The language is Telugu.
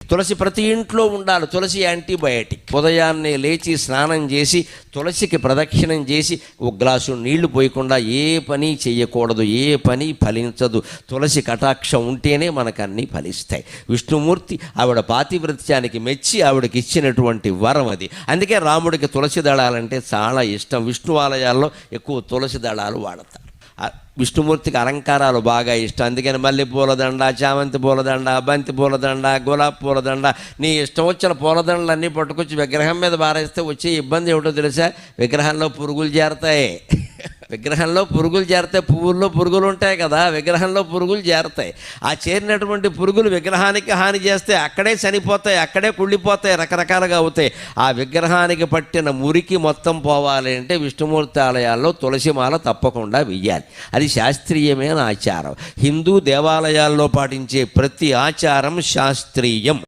తులసి ప్రతి ఇంట్లో ఉండాలి. తులసి యాంటీబయాటిక్. ఉదయాన్నే లేచి స్నానం చేసి తులసికి ప్రదక్షిణం చేసి ఒక గ్లాసు నీళ్లు పోయకుండా ఏ పని చేయకూడదు. ఏ పని ఫలించదు. తులసి కటాక్షం ఉంటేనే మనకు అన్నీ ఫలిస్తాయి. విష్ణుమూర్తి ఆవిడ పాతివ్రత్యానికి మెచ్చి ఆవిడకి ఇచ్చినటువంటి వరం అది. అందుకే రాముడికి తులసి దళాలంటే చాలా ఇష్టం. విష్ణు ఆలయాల్లో ఎక్కువ తులసి దళాలు వాడతారు. విష్ణుమూర్తికి అలంకారాలు బాగా ఇష్టం. అందుకని మల్లె పూలదండ, చామంతి పూలదండ, బంతి పూలదండ, గులాబీ పూలదండ, నీ ఇష్టం వచ్చిన పూలదండలన్నీ పట్టుకొచ్చి విగ్రహం మీద బారేస్తే వచ్చే ఇబ్బంది ఏమిటో తెలుసా? విగ్రహంలో పురుగులు చేరతాయి. విగ్రహంలో పురుగులు చేరతాయి. పువ్వుల్లో పురుగులు ఉంటాయి కదా, విగ్రహంలో పురుగులు చేరతాయి. ఆ చేరినటువంటి పురుగులు విగ్రహానికి హాని చేస్తే అక్కడే చనిపోతాయి, అక్కడే కుళ్ళిపోతాయి, రకరకాలుగా అవుతాయి. ఆ విగ్రహానికి పట్టిన మురికి మొత్తం పోవాలి అంటే విష్ణుమూర్తి ఆలయాల్లో తులసిమాల తప్పకుండా వెయ్యాలి. అది శాస్త్రీయమైన ఆచారం. హిందూ దేవాలయాల్లో పాటించే ప్రతి ఆచారం శాస్త్రీయం.